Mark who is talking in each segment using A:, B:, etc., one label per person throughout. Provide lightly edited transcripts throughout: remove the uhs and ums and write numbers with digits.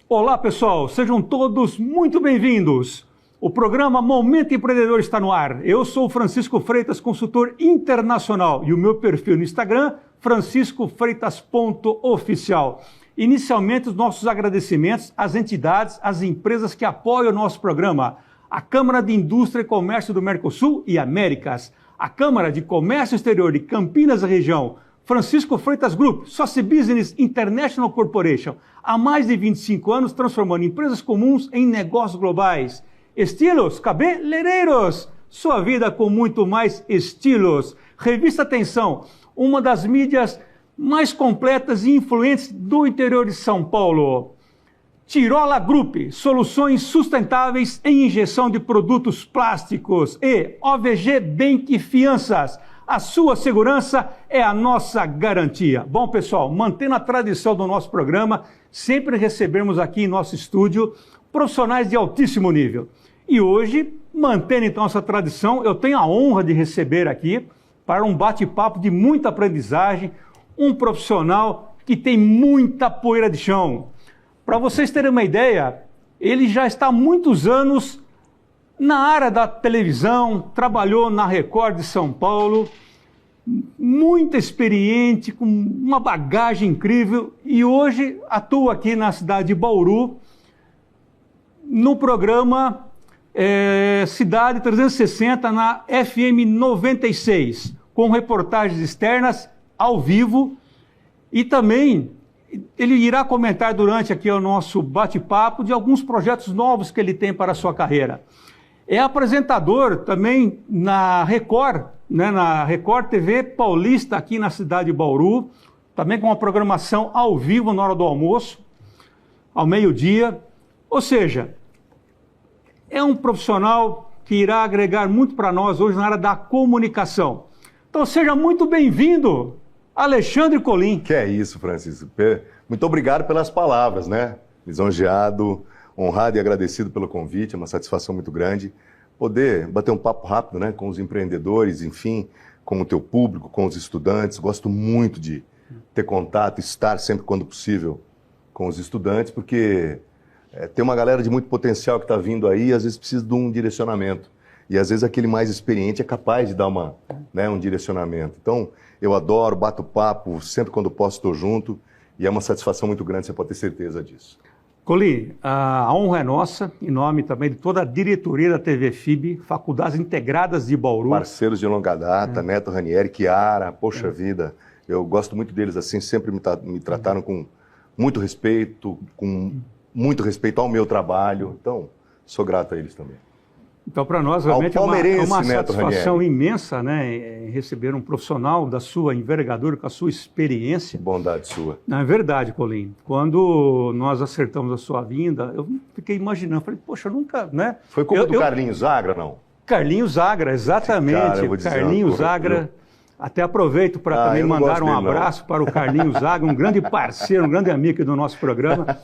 A: Olá, pessoal, sejam todos muito bem-vindos. O programa Momento Empreendedor está no ar. Eu sou o Francisco Freitas, consultor internacional, e o meu perfil no Instagram, franciscofreitas.oficial. Inicialmente, os nossos agradecimentos às entidades, às empresas que apoiam o nosso programa. A Câmara de Indústria e Comércio do Mercosul e Américas, a Câmara de Comércio Exterior de Campinas e Região, Francisco Freitas Group, Soci Business International Corporation, há mais de 25 anos transformando empresas comuns em negócios globais. Estilos Cabeleireiros, sua vida com muito mais estilos. Revista Atenção, uma das mídias mais completas e influentes do interior de São Paulo. Tirola Group, soluções sustentáveis em injeção de produtos plásticos. E OVG Bank Fianças, a sua segurança é a nossa garantia. Bom, pessoal, mantendo a tradição do nosso programa, sempre recebemos aqui em nosso estúdio profissionais de altíssimo nível. E hoje, mantendo então essa tradição, eu tenho a honra de receber aqui, para um bate-papo de muita aprendizagem, um profissional que tem muita poeira de chão. Para vocês terem uma ideia, ele já está há muitos anos na área da televisão, trabalhou na Record de São Paulo, muito experiente, com uma bagagem incrível, e hoje atua aqui na cidade de Bauru, no programa Cidade 360, na FM 96, com reportagens externas, ao vivo, e também ele irá comentar durante aqui o nosso bate-papo de alguns projetos novos que ele tem para a sua carreira. É apresentador também na Record, na Record TV Paulista, aqui na cidade de Bauru, também com uma programação ao vivo na hora do almoço, ao meio-dia. Ou seja, é um profissional que irá agregar muito para nós hoje na área da comunicação. Então seja muito bem-vindo, Alexandre Colim.
B: Que é isso, Francisco. Muito obrigado pelas palavras, né? Lisonjeado, honrado e agradecido pelo convite, é uma satisfação muito grande poder bater um papo rápido, né, com os empreendedores, enfim, com o teu público, com os estudantes. Gosto muito de ter contato, estar sempre quando possível com os estudantes, porque tem uma galera de muito potencial que está vindo aí e às vezes precisa de um direcionamento. E às vezes aquele mais experiente é capaz de dar um direcionamento. Então, eu adoro, bato papo, sempre quando posso estou junto, e é uma satisfação muito grande, você pode ter certeza disso.
A: Colim, a honra é nossa, em nome também de toda a diretoria da TV FIB, Faculdades Integradas de Bauru.
B: Parceiros de longa data, Neto Ranieri, Chiara, poxa vida, eu gosto muito deles assim, sempre me trataram com muito respeito ao meu trabalho, então sou grato a eles também.
A: Então, para nós, realmente é uma satisfação imensa, né, em receber um profissional da sua envergadura, com a sua experiência.
B: Bondade sua.
A: Não, é verdade, Colim. Quando nós acertamos a sua vinda, eu fiquei imaginando, falei, poxa, eu nunca, né?
B: Foi culpa do Carlinhos Zagra, não?
A: Carlinhos Zagra, exatamente. Cara, eu vou dizer Carlinhos Zagra. Até aproveito para também mandar um abraço para o Carlinhos Zagra, um grande parceiro, um grande amigo do nosso programa.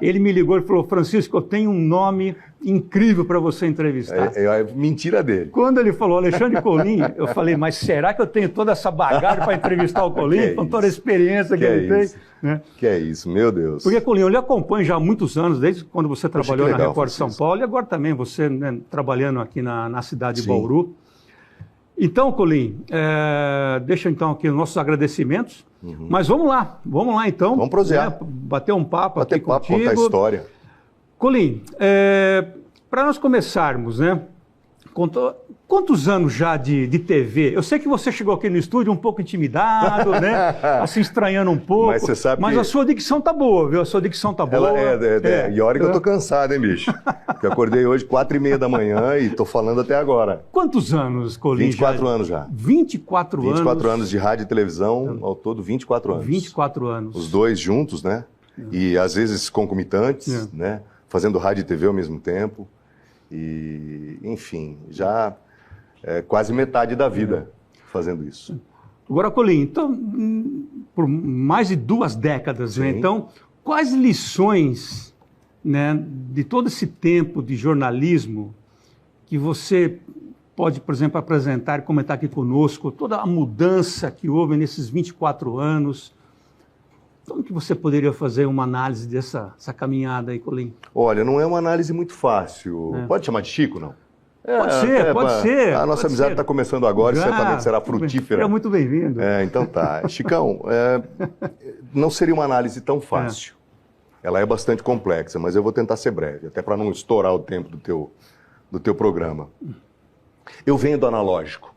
A: Ele me ligou e falou, Francisco, eu tenho um nome incrível para você entrevistar.
B: É mentira dele.
A: Quando ele falou Alexandre Colim, eu falei, mas será que eu tenho toda essa bagagem para entrevistar o Colim, com toda a experiência que ele tem? Né?
B: Que é isso, meu Deus.
A: Porque, Colim, eu lhe acompanho já há muitos anos, desde quando você trabalhou na Record de São Paulo, e agora também você, né, trabalhando aqui na cidade de Bauru. Então, Colim, deixa então aqui os nossos agradecimentos, mas vamos lá então.
B: Vamos prosear.
A: Bater um papo aqui contigo.
B: Contar a história.
A: Colim, para nós começarmos, né, quantos anos já de TV? Eu sei que você chegou aqui no estúdio um pouco intimidado, né, assim estranhando um pouco, mas você sabe que a sua dicção tá boa, viu? A sua dicção tá boa.
B: E olha que eu tô cansado, hein, bicho? Porque eu acordei hoje 4h30 da manhã e tô falando até agora.
A: Quantos anos, Colim?
B: 24 anos já.
A: 24 anos?
B: 24 anos de rádio e televisão, ao todo 24 anos.
A: 24 anos.
B: Os dois juntos, né? E às vezes concomitantes, né? Fazendo rádio e TV ao mesmo tempo. E, enfim, já quase metade da vida fazendo isso.
A: Agora, Colim, então, por mais de 2 décadas, né? Então, quais lições, né, de todo esse tempo de jornalismo que você pode, por exemplo, apresentar e comentar aqui conosco, toda a mudança que houve nesses 24 anos, Como que você poderia fazer uma análise dessa caminhada aí, Colim?
B: Olha, não é uma análise muito fácil. Pode chamar de Chico, não?
A: Pode ser.
B: A nossa amizade está começando agora e certamente será frutífera.
A: É muito bem-vindo.
B: Então tá. Chicão, não seria uma análise tão fácil. Ela é bastante complexa, mas eu vou tentar ser breve, até para não estourar o tempo do teu programa. Eu venho do analógico.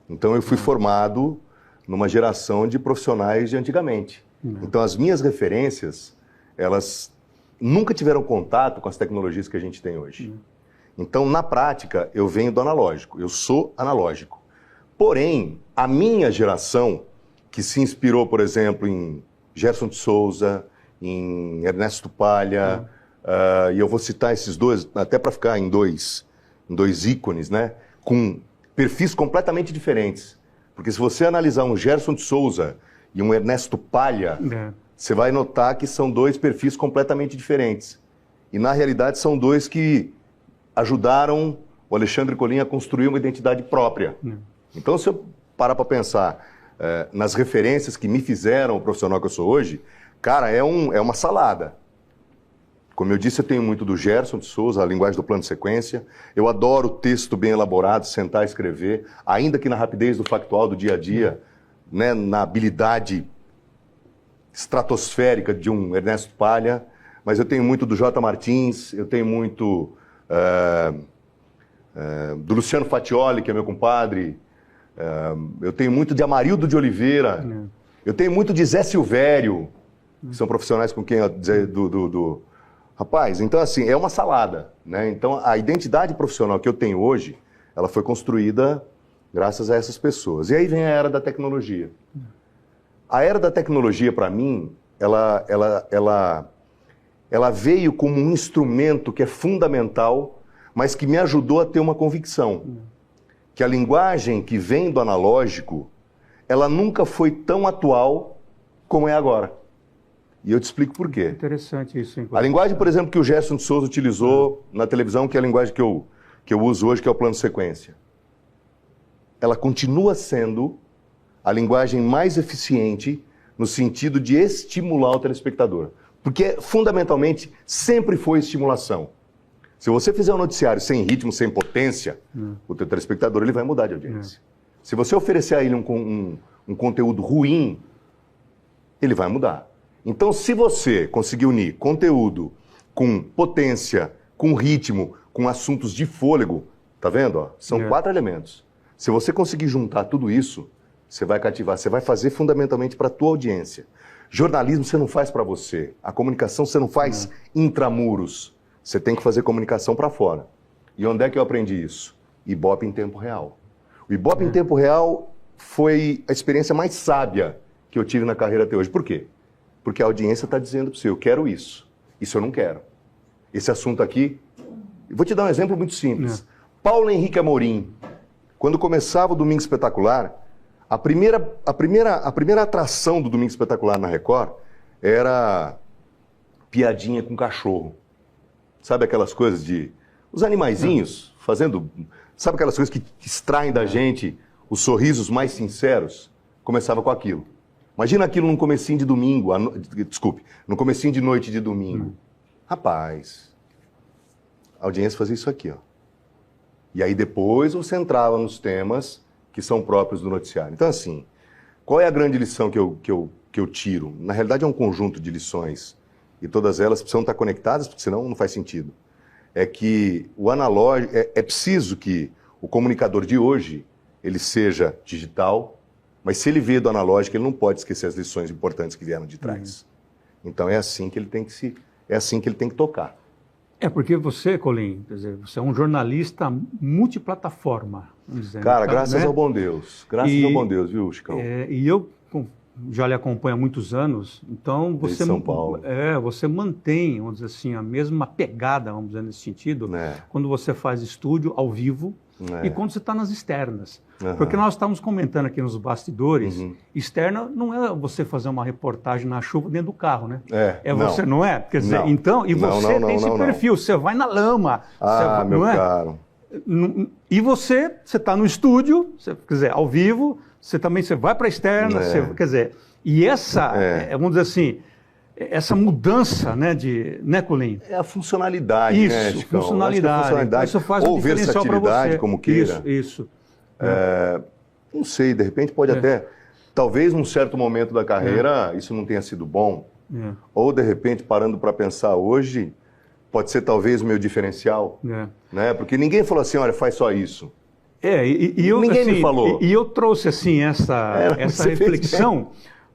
B: Então eu fui formado numa geração de profissionais de antigamente. Então as minhas referências, elas nunca tiveram contato com as tecnologias que a gente tem hoje. Então, na prática, eu venho do analógico, eu sou analógico. Porém, a minha geração, que se inspirou, por exemplo, em Gerson de Souza, em Ernesto Palha, e eu vou citar esses dois, até para ficar em dois ícones, né, com perfis completamente diferentes. Porque se você analisar um Gerson de Souza e um Ernesto Palha, você vai notar que são dois perfis completamente diferentes. E, na realidade, são dois que ajudaram o Alexandre Colim a construir uma identidade própria. Então, se eu parar para pensar nas referências que me fizeram o profissional que eu sou hoje, cara, é uma salada. Como eu disse, eu tenho muito do Gerson de Souza, a linguagem do plano de sequência. Eu adoro o texto bem elaborado, sentar e escrever, ainda que na rapidez do factual do dia a dia, né, na habilidade estratosférica de um Ernesto Palha, mas eu tenho muito do J. Martins, eu tenho muito do Luciano Fatioli, que é meu compadre, eu tenho muito de Amarildo de Oliveira, eu tenho muito de Zé Silvério, que são profissionais com quem eu... Rapaz, então assim, é uma salada, né? Então a identidade profissional que eu tenho hoje, ela foi construída graças a essas pessoas. E aí vem a era da tecnologia. A era da tecnologia, para mim, ela veio como um instrumento que é fundamental, mas que me ajudou a ter uma convicção. Que a linguagem que vem do analógico, ela nunca foi tão atual como é agora. E eu te explico por quê.
A: Interessante isso, inclusive.
B: A linguagem, por exemplo, que o Gerson de Souza utilizou na televisão, que é a linguagem que eu uso hoje, que é o plano de sequência. Ela continua sendo a linguagem mais eficiente no sentido de estimular o telespectador. Porque, fundamentalmente, sempre foi estimulação. Se você fizer um noticiário sem ritmo, sem potência, o teu telespectador ele vai mudar de audiência. Se você oferecer a ele um conteúdo ruim, ele vai mudar. Então, se você conseguir unir conteúdo com potência, com ritmo, com assuntos de fôlego, tá vendo? Ó? São 4 elementos. Se você conseguir juntar tudo isso, você vai cativar, você vai fazer fundamentalmente para a tua audiência. Jornalismo você não faz para você. A comunicação você não faz intramuros. Você tem que fazer comunicação para fora. E onde é que eu aprendi isso? Ibope em tempo real. O Ibope em tempo real foi a experiência mais sábia que eu tive na carreira até hoje. Por quê? Porque a audiência está dizendo para você, eu quero isso. Isso eu não quero. Esse assunto aqui... Eu vou te dar um exemplo muito simples. Paulo Henrique Amorim, quando começava o Domingo Espetacular, a primeira atração do Domingo Espetacular na Record era piadinha com cachorro. Sabe aquelas coisas de... Os animaizinhos fazendo... Sabe aquelas coisas que extraem da gente os sorrisos mais sinceros? Começava com aquilo. Imagina aquilo num comecinho de domingo, no comecinho de noite de domingo. Rapaz, a audiência fazia isso aqui, ó. E aí depois você entrava nos temas que são próprios do noticiário. Então assim, qual é a grande lição que eu tiro? Na realidade é um conjunto de lições e todas elas precisam estar conectadas, porque senão não faz sentido. É que o analógico, é preciso que o comunicador de hoje, ele seja digital, mas se ele veio do analógico, ele não pode esquecer as lições importantes que vieram de trás. Então é assim que ele tem que tocar.
A: É porque você, Colim, quer dizer, você é um jornalista multiplataforma. Dizendo,
B: cara, graças ao bom Deus. Graças ao bom Deus, viu, Chicão?
A: E eu já lhe acompanho há muitos anos, então você...
B: Desde São Paulo.
A: Você mantém, vamos dizer assim, a mesma pegada, vamos dizer, nesse sentido, quando você faz estúdio ao vivo e quando você está nas externas. Porque nós estávamos comentando aqui nos bastidores, externa não é você fazer uma reportagem na chuva dentro do carro, né? Você, não é? Quer dizer, então, e você tem esse perfil, você vai na lama.
B: Ah, meu caro.
A: E você está no estúdio, quer dizer, ao vivo, você vai para a externa, quer dizer, E essa, vamos dizer assim, essa mudança, né, Colim?
B: É a funcionalidade,
A: isso,
B: né, Chicão?
A: funcionalidade. Então, isso faz um diferencial para você.
B: Versatilidade, como queira.
A: Isso.
B: Não sei, de repente pode até... Talvez num certo momento da carreira isso não tenha sido bom. Ou, de repente, parando para pensar hoje, pode ser talvez o meu diferencial. Né? Porque ninguém falou assim, olha, faz só isso.
A: Ninguém me falou. E eu trouxe, assim, essa reflexão...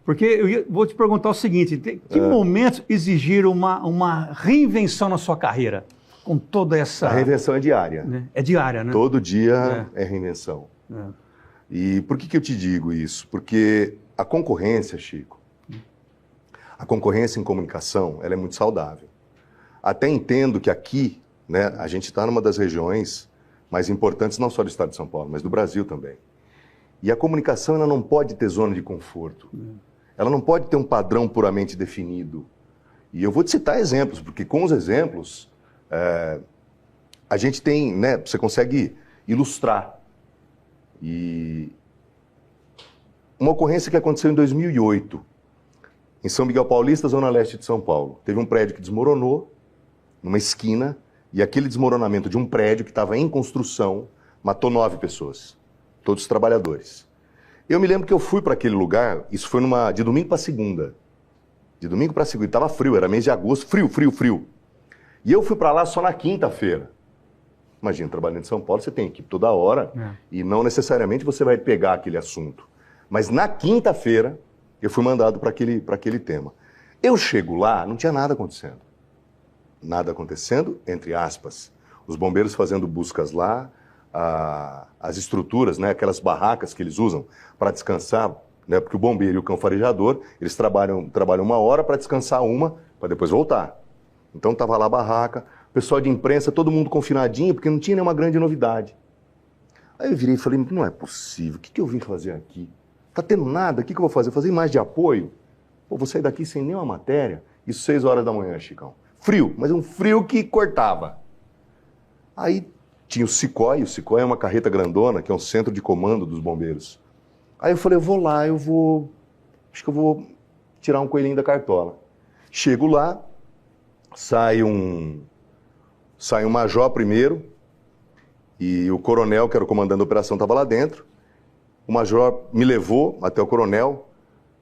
A: Porque vou te perguntar o seguinte, que momentos exigiram uma reinvenção na sua carreira? Com toda essa...
B: A reinvenção é diária.
A: Né? É diária, né?
B: Todo dia é reinvenção. E por que eu te digo isso? Porque a concorrência, Chico, a concorrência em comunicação, ela é muito saudável. Até entendo que aqui, né, a gente está numa das regiões mais importantes, não só do estado de São Paulo, mas do Brasil também. E a comunicação, ela não pode ter zona de conforto. Ela não pode ter um padrão puramente definido. E eu vou te citar exemplos, porque com os exemplos, a gente tem, né, você consegue ilustrar. E uma ocorrência que aconteceu em 2008, em São Miguel Paulista, zona leste de São Paulo. Teve um prédio que desmoronou, numa esquina, e aquele desmoronamento de um prédio que estava em construção matou 9 pessoas, todos trabalhadores. Eu me lembro que eu fui para aquele lugar, isso foi de domingo para segunda. De domingo para segunda, estava frio, era mês de agosto, frio. E eu fui para lá só na quinta-feira. Imagina, trabalhando em São Paulo, você tem equipe toda hora e não necessariamente você vai pegar aquele assunto. Mas na quinta-feira, eu fui mandado para aquele tema. Eu chego lá, não tinha nada acontecendo. Nada acontecendo, entre aspas. Os bombeiros fazendo buscas lá, as estruturas, né, aquelas barracas que eles usam para descansar, né, porque o bombeiro e o cão farejador, eles trabalham 1 hora para descansar 1, para depois voltar. Então estava lá a barraca, o pessoal de imprensa, todo mundo confinadinho, porque não tinha nenhuma grande novidade. Aí eu virei e falei, não é possível, o que eu vim fazer aqui? Tá tendo nada, o que eu vou fazer? Fazer imagem de apoio? Pô, vou sair daqui sem nenhuma matéria? Isso 6 horas da manhã, Chicão. Frio, mas um frio que cortava. Aí tinha o SICOI é uma carreta grandona, que é um centro de comando dos bombeiros. Aí eu falei, eu vou lá, acho que eu vou tirar um coelhinho da cartola. Chego lá, sai um major primeiro, e o coronel, que era o comandante da operação, estava lá dentro. O major me levou até o coronel,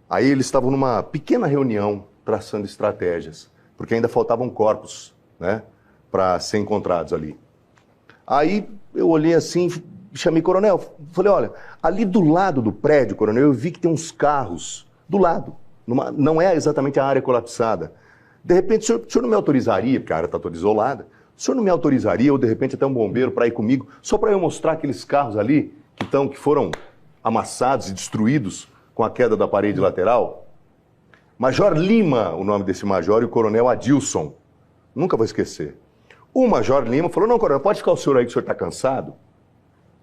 B: aí eles estavam numa pequena reunião, traçando estratégias, porque ainda faltavam corpos, né, para ser encontrados ali. Aí eu olhei assim, chamei coronel, falei, olha, ali do lado do prédio, coronel, eu vi que tem uns carros, do lado, não é exatamente a área colapsada. De repente, o senhor não me autorizaria, porque a área está toda isolada, o senhor não me autorizaria, ou de repente até um bombeiro para ir comigo, só para eu mostrar aqueles carros ali, que foram amassados e destruídos com a queda da parede lateral? Major Lima, o nome desse major, e o coronel Adilson. Nunca vou esquecer. O Major Lima falou, não, coronel, pode ficar o senhor aí que o senhor está cansado,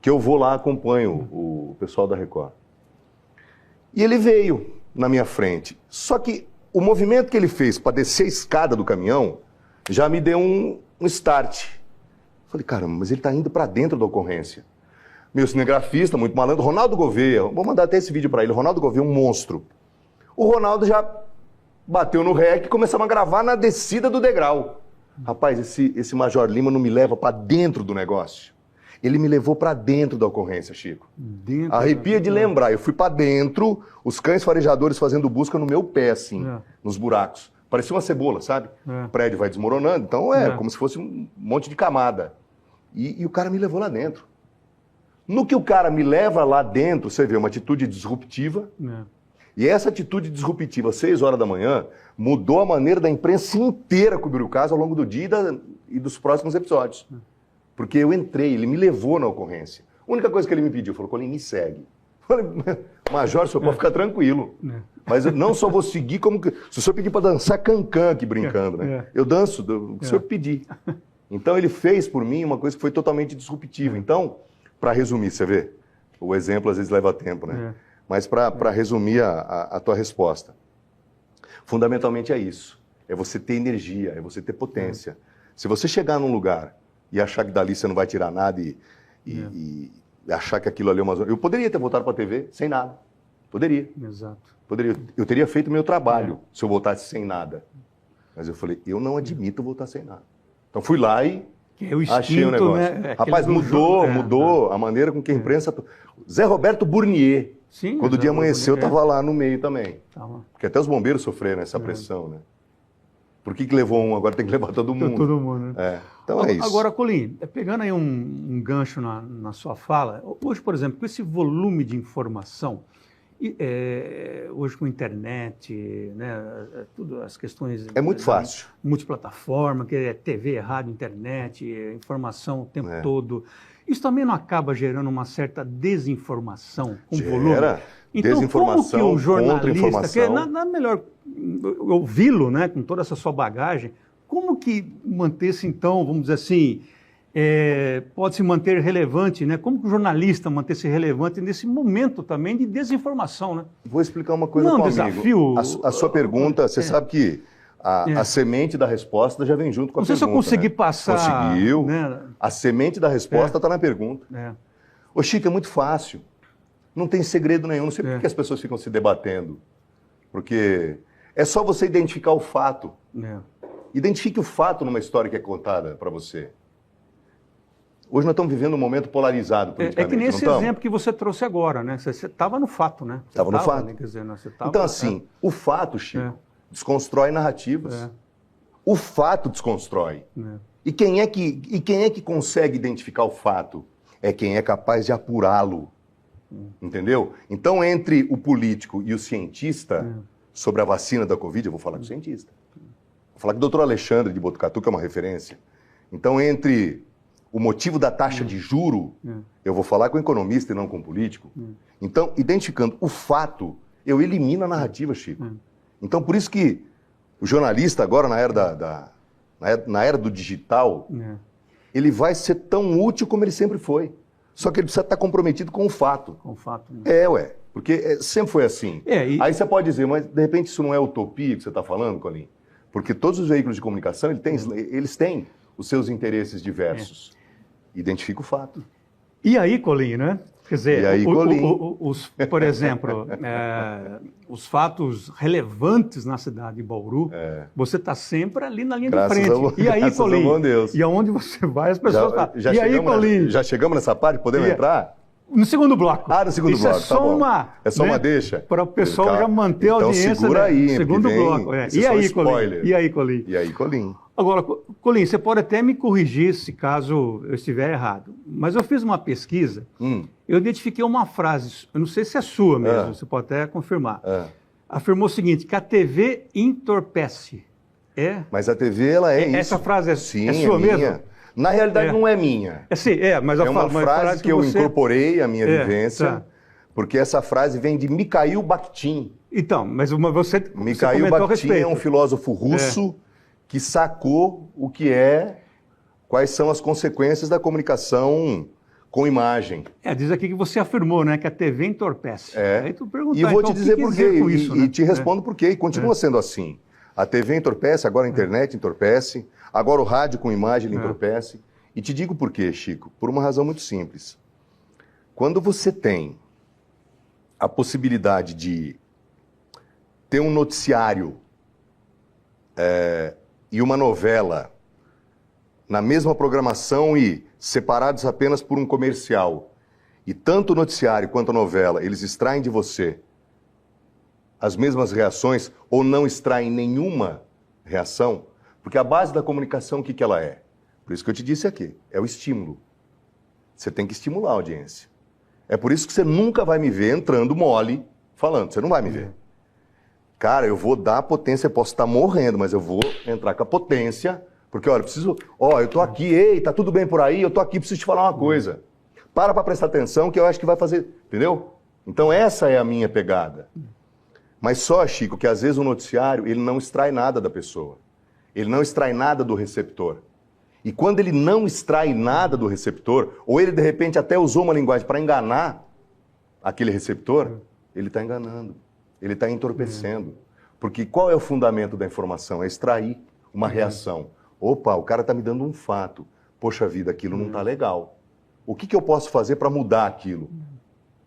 B: que eu vou lá, acompanho o pessoal da Record. E ele veio na minha frente. Só que o movimento que ele fez para descer a escada do caminhão já me deu um start. Falei, caramba, mas ele está indo para dentro da ocorrência. Meu cinegrafista, muito malandro, Ronaldo Gouveia, vou mandar até esse vídeo para ele, Ronaldo Gouveia, um monstro. O Ronaldo já bateu no rec e começamos a gravar na descida do degrau. Rapaz, esse Major Lima não me leva para dentro do negócio. Ele me levou para dentro da ocorrência, Chico. Arrepia de lembrar. Eu fui para dentro, os cães farejadores fazendo busca no meu pé, assim, nos buracos. Parecia uma cebola, sabe? O prédio vai desmoronando, então como se fosse um monte de camada. E o cara me levou lá dentro. No que o cara me leva lá dentro, você vê uma atitude disruptiva. E essa atitude disruptiva, às 6 horas da manhã, mudou a maneira da imprensa inteira cobrir o caso ao longo do dia e dos próximos episódios. Porque eu entrei, ele me levou na ocorrência. A única coisa que ele me pediu, falou, Colim, me segue. Falei, Major, o senhor pode ficar tranquilo. Mas eu não só vou seguir, como que... Se o senhor pedir para dançar cancan aqui brincando, né? Eu danço o que o senhor pedir. Então ele fez por mim uma coisa que foi totalmente disruptiva. Então, para resumir, você vê, o exemplo às vezes leva tempo, né? Mas para resumir a tua resposta, fundamentalmente é isso. É você ter energia, é você ter potência. Se você chegar num lugar e achar que dali você não vai tirar nada e achar que aquilo ali é uma zona... Eu poderia ter voltado para a TV sem nada. Poderia.
A: Exato.
B: Poderia. Eu teria feito o meu trabalho se eu voltasse sem nada. Mas eu falei, eu não admito voltar sem nada. Então fui lá e
A: Que é o
B: achei o
A: instinto,
B: negócio.
A: né?
B: Rapaz, mudou a maneira com que a imprensa... Zé Roberto Burnier,
A: Sim,
B: quando o dia amanheceu, eu estava lá no meio também.
A: Tava.
B: Porque até os bombeiros sofreram essa pressão, né? Por que levou um, agora tem que levar todo mundo?
A: Todo mundo, né?
B: Então é isso.
A: Agora, Colim, pegando aí um gancho na sua fala, hoje, por exemplo, com esse volume de informação, hoje com internet, né, tudo, as questões...
B: É muito fácil.
A: Multiplataforma, que é TV, rádio, internet, informação o tempo todo. Isso também não acaba gerando uma certa desinformação com volume? Então,
B: desinformação,
A: como que o jornalista,
B: contra-informação.
A: que nada melhor ouvi-lo, né, com toda essa sua bagagem, como que manter-se, então, vamos dizer assim, pode se manter relevante, né? Como que o jornalista manter-se relevante nesse momento também de desinformação, né?
B: Vou explicar uma coisa para o amigo. A sua pergunta, você sabe que a semente da resposta já vem junto com a pergunta.
A: Não sei se eu consegui passar...
B: Conseguiu.
A: Né?
B: A semente da resposta está na pergunta. Ô Chico, é muito fácil. Não tem segredo nenhum. Não sei por que as pessoas ficam se debatendo. Porque é só você identificar o fato. Identifique o fato numa história que é contada para você. Hoje nós estamos vivendo um momento polarizado politicamente.
A: É que nesse exemplo que você trouxe agora, né? Você estava no fato, né?
B: Estava no fato.
A: Né? Quer dizer,
B: então, assim, o fato, Chico, desconstrói narrativas. O fato desconstrói. E quem é que consegue identificar o fato? É quem é capaz de apurá-lo. Entendeu? Então, entre o político e o cientista, sobre a vacina da Covid, eu vou falar com o cientista. Vou falar com o doutor Alexandre de Botucatu, que é uma referência. Então, entre o motivo da taxa de juro, eu vou falar com o economista e não com o político. Então, identificando o fato, eu elimino a narrativa, Chico. Então, por isso que o jornalista agora, na era do digital, ele vai ser tão útil como ele sempre foi. Só que ele precisa estar comprometido com o fato.
A: Com o fato, né?
B: Porque sempre foi assim. Aí você pode dizer, mas de repente isso não é utopia que você está falando, Colim? Porque todos os veículos de comunicação, eles têm os seus interesses diversos. Identifica o fato.
A: E aí, Colim, né? Quer dizer, por exemplo, os fatos relevantes na cidade de Bauru, você está sempre ali na linha de frente. E aí, Colim? E aonde você vai, as pessoas falam. E aí, Colim?
B: Já chegamos nessa parte? Podemos entrar?
A: No segundo bloco.
B: No segundo bloco,
A: tá bom. É só uma deixa. Para o pessoal já manter a audiência.
B: Então segura aí,
A: segundo bloco. E aí, Colim?
B: E aí, Colim?
A: Agora, Colim, você pode até me corrigir se caso eu estiver errado, mas eu fiz uma pesquisa, eu identifiquei uma frase, eu não sei se é sua mesmo, você pode até confirmar. Afirmou o seguinte, que a TV entorpece.
B: Mas a TV, ela é isso.
A: Essa frase é sua mesmo?
B: Na realidade, não é minha.
A: Mas
B: é uma frase que eu incorporei à minha vivência, porque essa frase vem de Mikhail Bakhtin.
A: Então, mas você
B: Mikhail Bakhtin é um filósofo russo que sacou quais são as consequências da comunicação com imagem.
A: Diz aqui que você afirmou, né, que a TV entorpece.
B: Aí tu pergunta, e vou te dizer por quê, e te respondo por quê, e continua sendo assim. A TV entorpece, agora a internet entorpece, agora o rádio com imagem entorpece. E te digo por quê, Chico, por uma razão muito simples. Quando você tem a possibilidade de ter um noticiário e uma novela na mesma programação e separados apenas por um comercial, e tanto o noticiário quanto a novela, eles extraem de você as mesmas reações ou não extraem nenhuma reação, porque a base da comunicação, o que ela é? Por isso que eu te disse aqui, é o estímulo. Você tem que estimular a audiência. É por isso que você nunca vai me ver entrando mole falando, você não vai me ver. Cara, eu vou dar potência, eu posso estar morrendo, mas eu vou entrar com a potência, porque, olha, eu tô aqui, ei, tá tudo bem por aí, eu tô aqui, preciso te falar uma coisa. Para prestar atenção que eu acho que vai fazer, entendeu? Então essa é a minha pegada. Mas só, Chico, que às vezes o noticiário, ele não extrai nada da pessoa. Ele não extrai nada do receptor. E quando ele não extrai nada do receptor, ou ele de repente até usou uma linguagem para enganar aquele receptor, ele está enganando. Ele está entorpecendo. Porque qual é o fundamento da informação? É extrair uma reação. Opa, o cara está me dando um fato. Poxa vida, aquilo não está legal. O que eu posso fazer para mudar aquilo?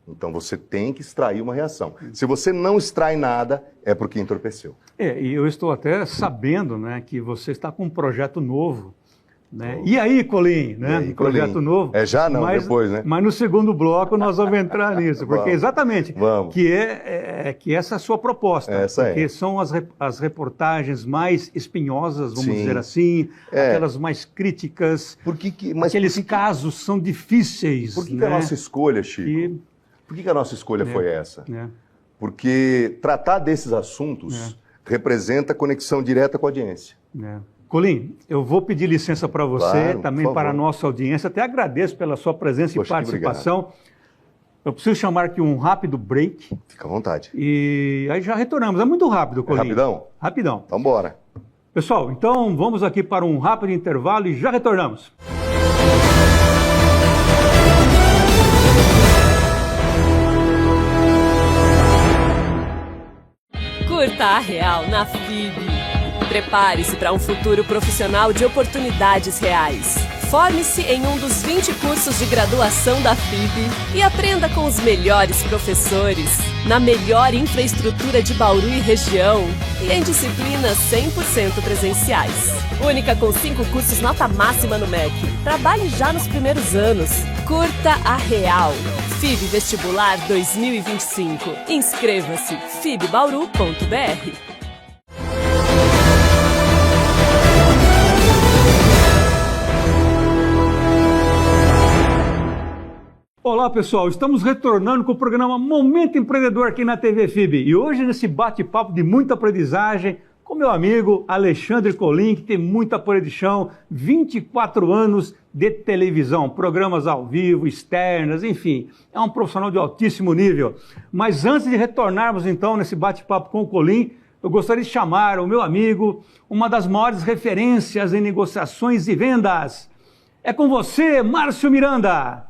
B: Então você tem que extrair uma reação. Se você não extrai nada, é porque entorpeceu.
A: E eu estou até sabendo, né, que você está com um projeto novo. Né? E aí, Colim, né?
B: Aí,
A: Projeto
B: Colim?
A: novo.
B: É já não, depois, né?
A: Mas no segundo bloco nós vamos entrar nisso, porque
B: Vamos.
A: exatamente,
B: Vamos.
A: que essa é a sua proposta.
B: Essa
A: porque
B: é.
A: são as reportagens mais espinhosas, vamos
B: Sim.
A: dizer assim,
B: É.
A: aquelas mais críticas,
B: Mas
A: aqueles casos são difíceis.
B: Por que
A: né?
B: a nossa escolha, Chico? Por que a nossa escolha foi essa? Porque tratar desses assuntos representa conexão direta com a audiência.
A: Colim, eu vou pedir licença para você,
B: Claro,
A: também
B: por
A: para a
B: favor.
A: nossa audiência. Até agradeço pela sua presença
B: Poxa,
A: e participação. Eu preciso chamar aqui um rápido break
B: Fica à vontade.
A: e aí já retornamos. É muito rápido, Colim.
B: Rapidão?
A: Rapidão.
B: Então bora.
A: Pessoal, então vamos aqui para um rápido intervalo e já retornamos.
C: Curta a Real na FIB. Prepare-se para um futuro profissional de oportunidades reais. Forme-se em um dos 20 cursos de graduação da FIB e aprenda com os melhores professores, na melhor infraestrutura de Bauru e região e em disciplinas 100% presenciais. Única com 5 cursos nota máxima no MEC. Trabalhe já nos primeiros anos. Curta a Real. FIB Vestibular 2025. Inscreva-se fibbauru.br.
A: Olá, pessoal. Estamos retornando com o programa Momento Empreendedor aqui na TV FIB. E hoje, nesse bate-papo de muita aprendizagem, com meu amigo Alexandre Colim, que tem muita pole de chão, 24 anos de televisão, programas ao vivo, externas, enfim. É um profissional de altíssimo nível. Mas antes de retornarmos, então, nesse bate-papo com o Colim, eu gostaria de chamar o meu amigo, uma das maiores referências em negociações e vendas. É com você, Márcio Miranda.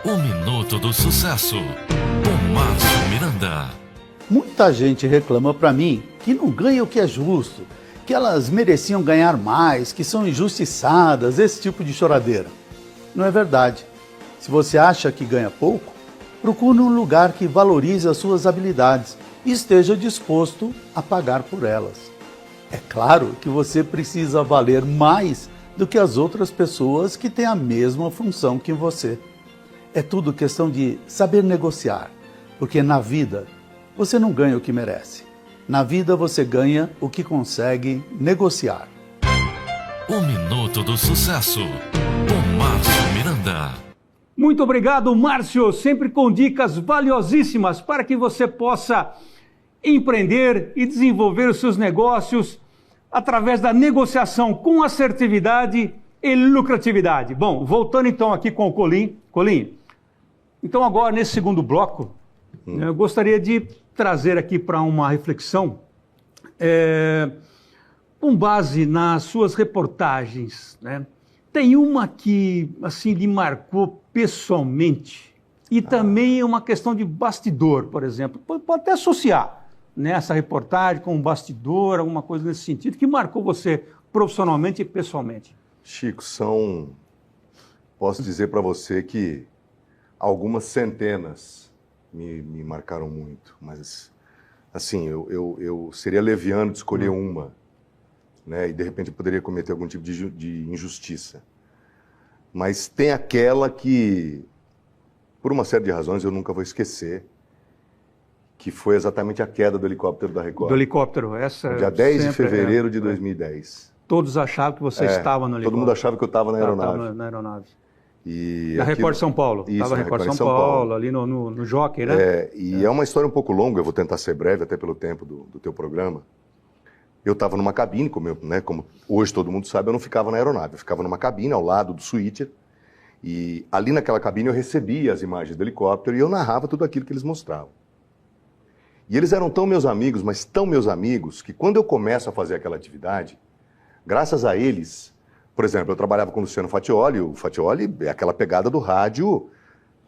D: O Minuto do Sucesso, com Márcio Miranda.
E: Muita gente reclama para mim que não ganha o que é justo, que elas mereciam ganhar mais, que são injustiçadas, esse tipo de choradeira. Não é verdade. Se você acha que ganha pouco, procure um lugar que valorize as suas habilidades e esteja disposto a pagar por elas. É claro que você precisa valer mais do que as outras pessoas que têm a mesma função que você. É tudo questão de saber negociar, porque na vida você não ganha o que merece. Na vida você ganha o que consegue negociar.
D: O Minuto do Sucesso, com Márcio Miranda.
A: Muito obrigado, Márcio, sempre com dicas valiosíssimas para que você possa empreender e desenvolver os seus negócios através da negociação com assertividade e lucratividade. Bom, voltando então aqui com o Colim. Colim, então agora nesse segundo bloco, eu gostaria de trazer aqui para uma reflexão, com base nas suas reportagens, né? Tem uma que, assim, lhe marcou pessoalmente e também uma questão de bastidor, por exemplo. Pode até associar, né, essa reportagem com um bastidor, alguma coisa nesse sentido, que marcou você profissionalmente e pessoalmente.
B: Chico, posso dizer para você que algumas centenas me marcaram muito, mas assim, eu seria leviano de escolher uma, né? E de repente eu poderia cometer algum tipo de injustiça. Mas tem aquela que, por uma série de razões, eu nunca vou esquecer, que foi exatamente a queda do helicóptero da Record.
A: Do helicóptero, essa...
B: Dia 10 de fevereiro de 2010.
A: Todos achavam que você estava no helicóptero.
B: Todo mundo achava que eu estava na aeronave.
A: Estava na aeronave.
B: E
A: da Record São Paulo.
B: Isso,
A: Estava na Record São Paulo, ali no Jockey, né?
B: É uma história um pouco longa, eu vou tentar ser breve, até pelo tempo do teu programa. Eu estava numa cabine, como hoje todo mundo sabe, eu não ficava na aeronave, eu ficava numa cabine ao lado do switcher, e ali naquela cabine eu recebia as imagens do helicóptero e eu narrava tudo aquilo que eles mostravam. E eles eram tão meus amigos, mas tão meus amigos, que quando eu começo a fazer aquela atividade, graças a eles... Por exemplo, eu trabalhava com o Luciano Fatioli, o Fatioli é aquela pegada do rádio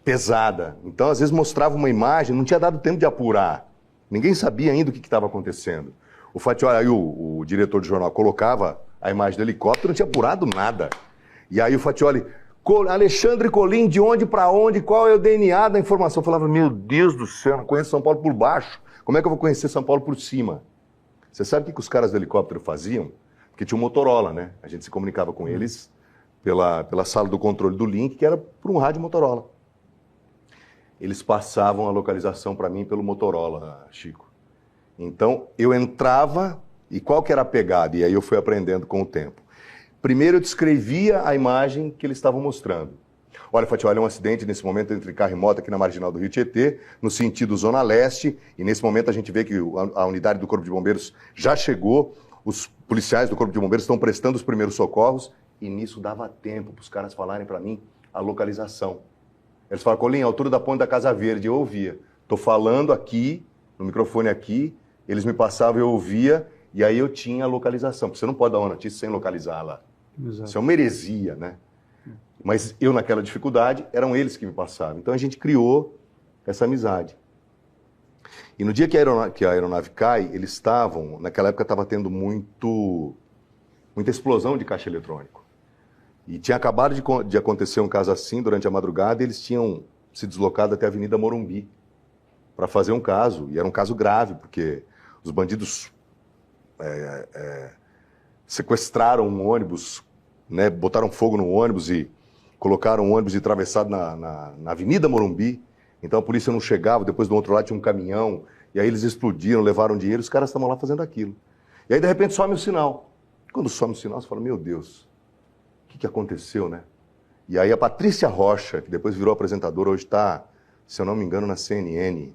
B: pesada. Então, às vezes mostrava uma imagem, não tinha dado tempo de apurar. Ninguém sabia ainda o que estava acontecendo. O Fatioli, aí o diretor do jornal colocava a imagem do helicóptero, não tinha apurado nada. E aí o Fatioli, Alexandre Colim, de onde para onde, qual é o DNA da informação? Eu falava, meu Deus do céu, eu não conheço São Paulo por baixo. Como é que eu vou conhecer São Paulo por cima? Você sabe o que os caras do helicóptero faziam? Porque tinha um Motorola, né? A gente se comunicava com eles pela sala do controle do link, que era por um rádio Motorola. Eles passavam a localização para mim pelo Motorola, Chico. Então, eu entrava, e qual que era a pegada? E aí eu fui aprendendo com o tempo. Primeiro eu descrevia a imagem que eles estavam mostrando. Olha, Fati, olha um acidente nesse momento entre carro e moto aqui na Marginal do Rio Tietê, no sentido Zona Leste, e nesse momento a gente vê que a unidade do Corpo de Bombeiros já chegou, os policiais do Corpo de Bombeiros estão prestando os primeiros socorros, e nisso dava tempo para os caras falarem para mim a localização. Eles falaram, Colim, a altura da ponte da Casa Verde, eu ouvia. Estou falando aqui, no microfone aqui, eles me passavam, eu ouvia, e aí eu tinha a localização, porque você não pode dar uma notícia sem localizá-la.
A: Exato.
B: Isso é uma heresia, né? Mas eu, naquela dificuldade, eram eles que me passavam. Então a gente criou essa amizade. E no dia que a aeronave cai, eles estavam, naquela época estava tendo muita explosão de caixa eletrônico. E tinha acabado de acontecer um caso assim durante a madrugada, e eles tinham se deslocado até a Avenida Morumbi para fazer um caso. E era um caso grave, porque os bandidos sequestraram um ônibus, né, botaram fogo no ônibus e colocaram um ônibus atravessado na Avenida Morumbi. Então a polícia não chegava, depois do outro lado tinha um caminhão, e aí eles explodiram, levaram dinheiro, os caras estavam lá fazendo aquilo. E aí de repente some o sinal. Quando some o sinal, você fala, meu Deus, o que aconteceu, né? E aí a Patrícia Rocha, que depois virou apresentadora, hoje está, se eu não me engano, na CNN.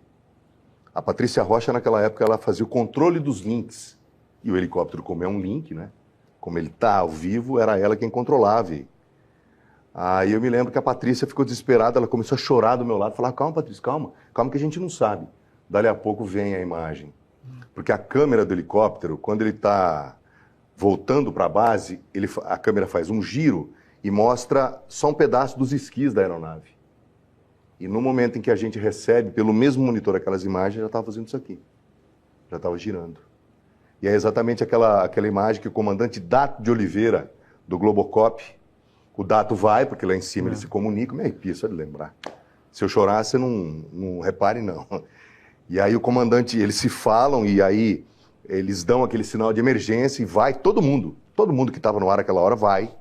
B: A Patrícia Rocha, naquela época, ela fazia o controle dos links. E o helicóptero, como é um link, né? Como ele está ao vivo, era ela quem controlava. Aí eu me lembro que a Patrícia ficou desesperada, ela começou a chorar do meu lado, falar, calma, Patrícia, calma que a gente não sabe. Dali a pouco vem a imagem. Porque a câmera do helicóptero, quando ele está voltando para a base, a câmera faz um giro e mostra só um pedaço dos esquis da aeronave. E no momento em que a gente recebe, pelo mesmo monitor, aquelas imagens, já estava fazendo isso aqui. Já estava girando. E é exatamente aquela imagem que o comandante Dato de Oliveira, do Globocop, o Dato vai, porque lá em cima eles se comunicam, me arrepia só de lembrar. Se eu chorar, você não repare, não. E aí o comandante, eles se falam, e aí eles dão aquele sinal de emergência e vai todo mundo que estava no ar aquela hora vai.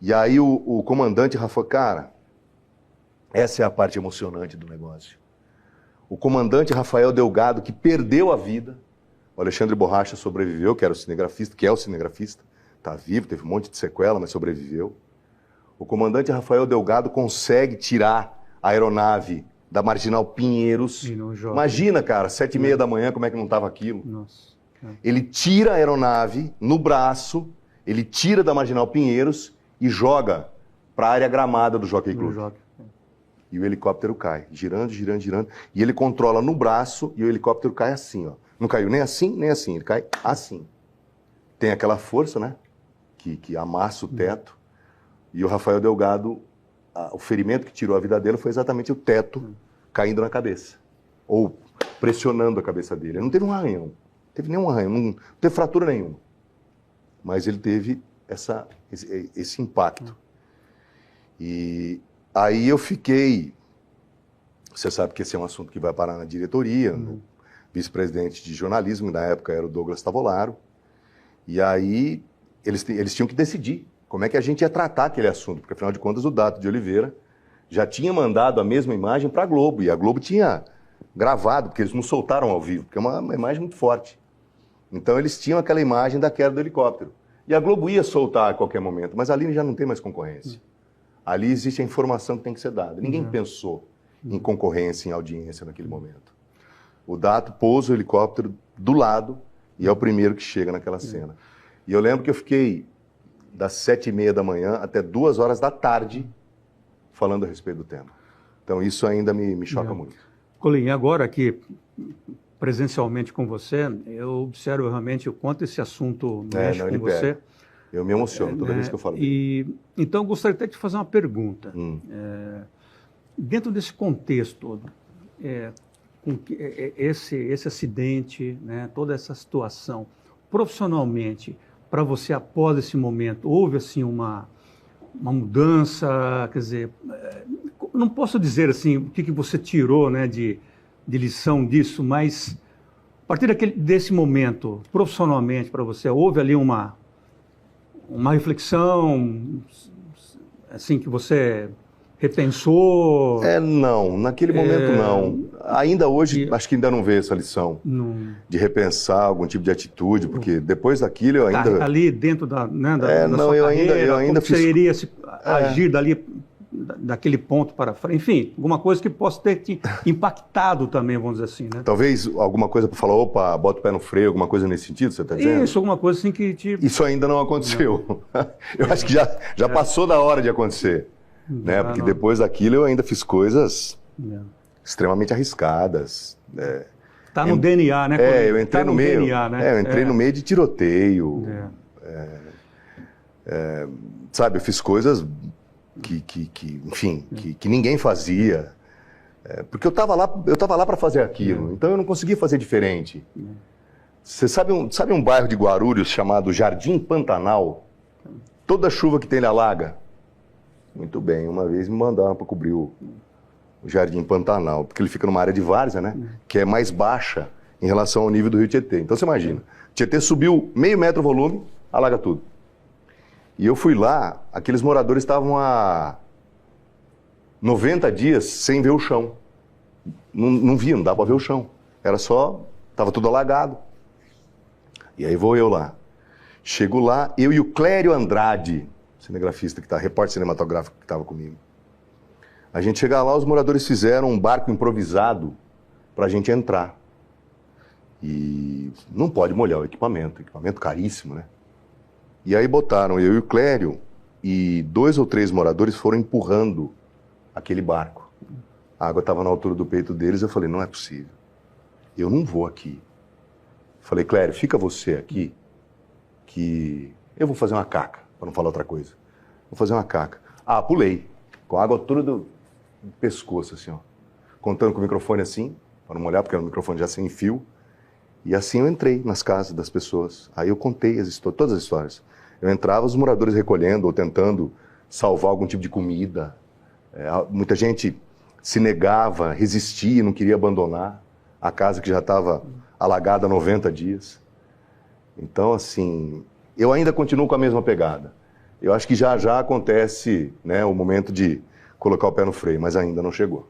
B: E aí o comandante Rafa, cara, essa é a parte emocionante do negócio. O comandante Rafael Delgado, que perdeu a vida, o Alexandre Borracha sobreviveu, que é o cinegrafista, está vivo, teve um monte de sequela, mas sobreviveu. O comandante Rafael Delgado consegue tirar a aeronave da Marginal Pinheiros. Imagina, cara, 7h30 da manhã, como é que não estava aquilo? Nossa. Ele tira a aeronave no braço, ele tira da Marginal Pinheiros e joga para a área gramada do Jockey Club. E o helicóptero cai, girando. E ele controla no braço e o helicóptero cai assim, ó. Não caiu nem assim, ele cai assim. Tem aquela força, né? Que amassa o teto. E o Rafael Delgado, o ferimento que tirou a vida dele foi exatamente o teto caindo na cabeça. Ou pressionando a cabeça dele. Ele não teve um arranhão. Não teve nenhum arranhão, não teve fratura nenhuma. Mas ele teve esse impacto. E aí eu fiquei... Você sabe que esse é um assunto que vai parar na diretoria, no vice-presidente de jornalismo, na época era o Douglas Tavolaro. E aí eles tinham que decidir como é que a gente ia tratar aquele assunto, porque afinal de contas o Dato de Oliveira já tinha mandado a mesma imagem para a Globo, e a Globo tinha gravado, porque eles não soltaram ao vivo, porque é uma imagem muito forte. Então eles tinham aquela imagem da queda do helicóptero. E a Globo ia soltar a qualquer momento, mas ali já não tem mais concorrência. Ali existe a informação que tem que ser dada. Ninguém pensou em concorrência, em audiência naquele momento. O Dato pousa o helicóptero do lado e é o primeiro que chega naquela cena. E eu lembro que eu fiquei das 7h30 da manhã até 2 horas da tarde falando a respeito do tema. Então isso ainda me choca muito.
A: Colim, agora aqui, presencialmente com você, eu observo realmente o quanto esse assunto mexe com você.
B: Eu me emociono toda vez que eu falo.
A: Então, gostaria até de fazer uma pergunta. Dentro desse contexto, com esse acidente, né, toda essa situação, profissionalmente, para você, após esse momento, houve assim uma mudança, quer dizer, não posso dizer assim o que você tirou, né, de lição disso, mas a partir desse momento, profissionalmente para você, houve ali uma reflexão, assim, que você repensou?
B: Não, naquele momento não. Ainda hoje, acho que ainda não veio essa lição de repensar algum tipo de atitude, porque depois daquilo eu ainda...
A: Ali dentro da sua
B: eu
A: carreira,
B: ainda
A: fiz... Você iria agir daquele ponto para frente, enfim, alguma coisa que possa ter te impactado também, vamos dizer assim, né?
B: Talvez alguma coisa para falar, opa, bota o pé no freio, alguma coisa nesse sentido, você está dizendo?
A: Isso, alguma coisa assim que te...
B: Isso ainda não aconteceu. Eu acho que já passou da hora de acontecer. Né? Porque depois daquilo eu ainda fiz coisas extremamente arriscadas.
A: Tá no DNA, né?
B: Eu entrei no meio. DNA, né? Eu entrei no meio de tiroteio. Sabe, eu fiz coisas que ninguém fazia. Porque eu estava lá para fazer aquilo. Então eu não conseguia fazer diferente. Você sabe um bairro de Guarulhos chamado Jardim Pantanal? Toda chuva que tem ele alaga. Muito bem, uma vez me mandaram para cobrir o Jardim Pantanal, porque ele fica numa área de várzea, né? Que é mais baixa em relação ao nível do rio Tietê. Então você imagina, Tietê subiu meio metro o volume, alaga tudo. E eu fui lá, aqueles moradores estavam há 90 dias sem ver o chão. Não dava para ver o chão. Era só, estava tudo alagado. E aí vou eu lá. Chego lá, eu e o Clério Andrade, cinegrafista, repórter cinematográfico que estava comigo. A gente chega lá, os moradores fizeram um barco improvisado para a gente entrar. E não pode molhar o equipamento caríssimo, né? E aí botaram eu e o Clério, e 2 ou 3 moradores foram empurrando aquele barco. A água estava na altura do peito deles, eu falei, não é possível. Eu não vou aqui. Falei, Clério, fica você aqui, que eu vou fazer uma caca. Para não falar outra coisa. Vou fazer uma caca. Pulei. Com a água altura do pescoço, assim, ó. Contando com o microfone assim, para não molhar, porque era um microfone já sem fio. E assim eu entrei nas casas das pessoas. Aí eu contei todas as histórias. Eu entrava, os moradores recolhendo ou tentando salvar algum tipo de comida. Muita gente se negava, resistia, não queria abandonar a casa que já estava alagada há 90 dias. Então, assim... Eu ainda continuo com a mesma pegada. Eu acho que já acontece, né, o momento de colocar o pé no freio, mas ainda não chegou.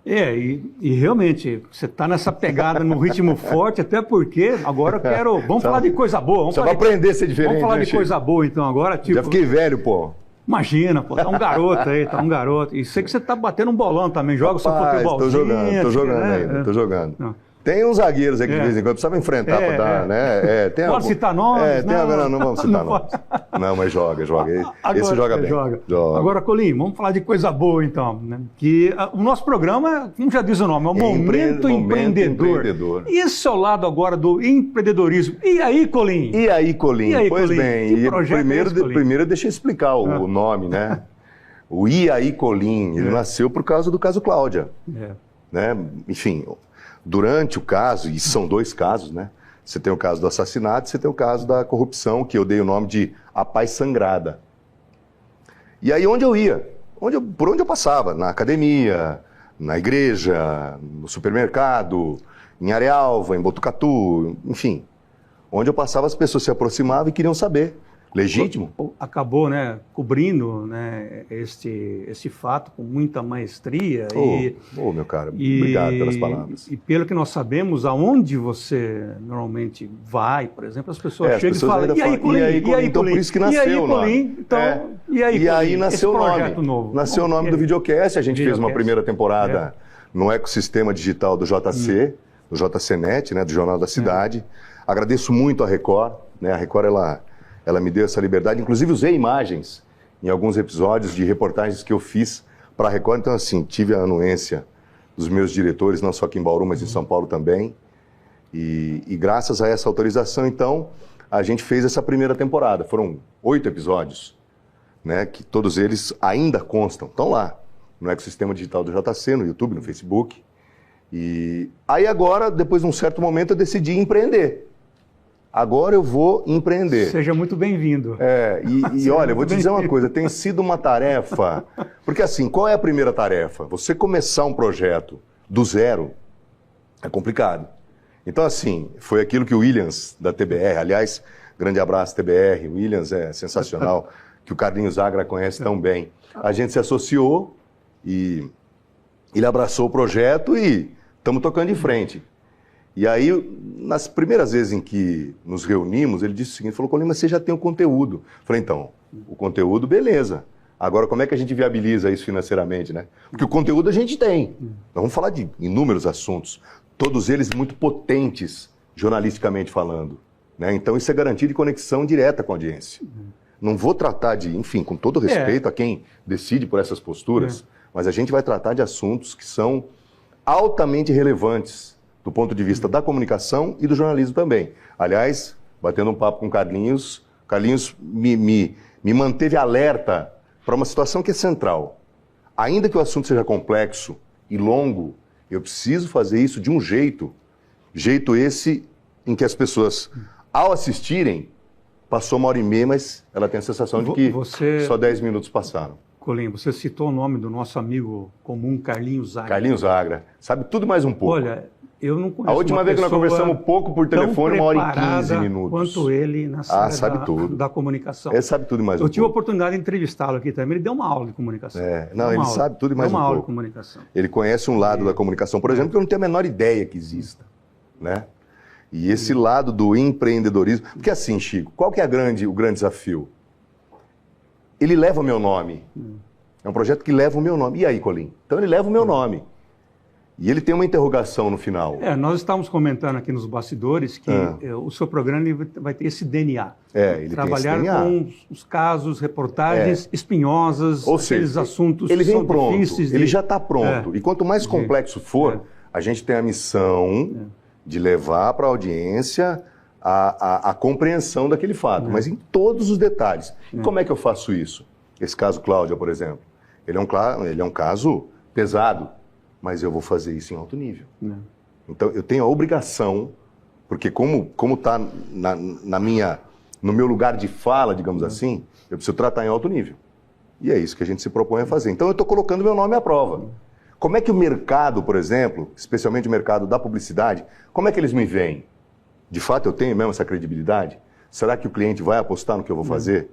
A: E realmente, você está nessa pegada no ritmo forte, até porque agora eu quero... Vamos falar de coisa boa.
B: Você vai aprender a ser diferente,
A: vamos falar
B: né,
A: de coisa boa, então, agora. Tipo,
B: já fiquei velho, pô.
A: Imagina, pô, tá um garoto aí, tá um garoto. E sei que você tá batendo um bolão também, joga o seu futebolzinho.
B: Tô jogando
A: né?
B: ainda, tô jogando. Não. Tem uns zagueiros aí que de vez em quando precisava enfrentar para dar, né?
A: Pode citar nomes?
B: Não vamos citar nomes. Não, mas joga.
A: Agora,
B: esse joga bem.
A: Joga. Agora, Colim, vamos falar de coisa boa, então. Né? Que o nosso programa, como já diz o nome, é o Momento Empreendedor. E esse seu lado agora do empreendedorismo. E aí, Colim?
B: Pois bem, primeiro deixa eu explicar o nome, né? O E aí, Colim, ele nasceu por causa do caso Cláudia. Né? Enfim... Durante o caso, e são 2 casos, né? Você tem o caso do assassinato e você tem o caso da corrupção, que eu dei o nome de A Paz Sangrada. E aí onde eu ia? Por onde eu passava? Na academia, na igreja, no supermercado, em Arealva, em Botucatu, enfim. Onde eu passava, as pessoas se aproximavam e queriam saber. Legítimo.
A: Acabou, né, cobrindo, né, este fato com muita maestria.
B: Meu caro, obrigado pelas palavras.
A: E pelo que nós sabemos, aonde você normalmente vai, por exemplo, as pessoas chegam e falam, e aí, Colim?
B: Então, por isso que nasceu o nome. E aí nasceu o nome. Nasceu o nome do videocast, a gente fez uma primeira temporada no ecossistema digital do JC, do JCnet, né, do Jornal da Cidade. Agradeço muito a Record, né, a Record, ela me deu essa liberdade, inclusive usei imagens em alguns episódios de reportagens que eu fiz para a Record, então assim, tive a anuência dos meus diretores, não só aqui em Bauru, mas em São Paulo também, e graças a essa autorização, então, a gente fez essa primeira temporada, foram 8 episódios, né, que todos eles ainda constam, estão lá, no ecossistema digital do JC, no YouTube, no Facebook, e aí agora, depois de um certo momento, eu decidi empreender. agora eu vou empreender.
A: Seja muito bem-vindo.
B: E olha, eu vou te dizer uma coisa, tem sido uma tarefa, porque assim, qual é a primeira tarefa? Você começar um projeto do zero é complicado. Então assim, foi aquilo que o Williams da TBR, aliás, grande abraço TBR, o Williams é sensacional, que o Carlinhos Agra conhece tão bem. A gente se associou e ele abraçou o projeto e estamos tocando em frente. E aí, nas primeiras vezes em que nos reunimos, ele disse o seguinte, falou, Colin, mas você já tem o conteúdo. Eu falei, então, o conteúdo, beleza. Agora, como é que a gente viabiliza isso financeiramente, né? Porque o conteúdo a gente tem. Nós vamos falar de inúmeros assuntos, todos eles muito potentes, jornalisticamente falando, né? Então, isso é garantia de conexão direta com a audiência. Não vou tratar de, enfim, com todo respeito a quem decide por essas posturas, mas a gente vai tratar de assuntos que são altamente relevantes do ponto de vista da comunicação e do jornalismo também. Aliás, batendo um papo com o Carlinhos me manteve alerta para uma situação que é central. Ainda que o assunto seja complexo e longo, eu preciso fazer isso de um jeito esse em que as pessoas, ao assistirem, passou 1h30, mas ela tem a sensação de que só 10 minutos passaram.
A: Colin, você citou o nome do nosso amigo comum, Carlinhos Agra.
B: Carlinhos Agra. Sabe tudo mais um pouco.
A: Olha, eu não conheço
B: a última vez que nós conversamos pouco por telefone, 1h15 minutos.
A: Quanto ele nessa área da comunicação.
B: Ele sabe tudo e mais um pouco.
A: Eu tive a oportunidade de entrevistá-lo aqui também. Ele deu uma aula de comunicação.
B: Ele sabe tudo e mais um pouco. Deu uma aula de
A: comunicação.
B: Ele conhece um lado da comunicação, por exemplo, que eu não tenho a menor ideia que exista, né? E esse lado do empreendedorismo... Porque assim, Chico, qual que é o grande desafio? Ele leva o meu nome. É um projeto que leva o meu nome. E aí, Colin? Então ele leva o meu nome. E ele tem uma interrogação no final.
A: Nós estávamos comentando aqui nos bastidores que o seu programa ele vai ter esse DNA.
B: Ele
A: trabalhar
B: tem esse DNA.
A: Com os casos, reportagens espinhosas,
B: ou seja,
A: aqueles assuntos
B: ele
A: que
B: vem
A: são
B: pronto,
A: difíceis.
B: Ele já está pronto. E quanto mais complexo for, a gente tem a missão de levar para a audiência a compreensão daquele fato, mas em todos os detalhes. E como é que eu faço isso? Esse caso Cláudia, por exemplo, ele é um caso pesado, mas eu vou fazer isso em alto nível. Então, eu tenho a obrigação, porque como está no meu lugar de fala, digamos assim, eu preciso tratar em alto nível. E é isso que a gente se propõe a fazer. Então, eu estou colocando meu nome à prova. Como é que o mercado, por exemplo, especialmente o mercado da publicidade, como é que eles me veem? De fato, eu tenho mesmo essa credibilidade? Será que o cliente vai apostar no que eu vou fazer?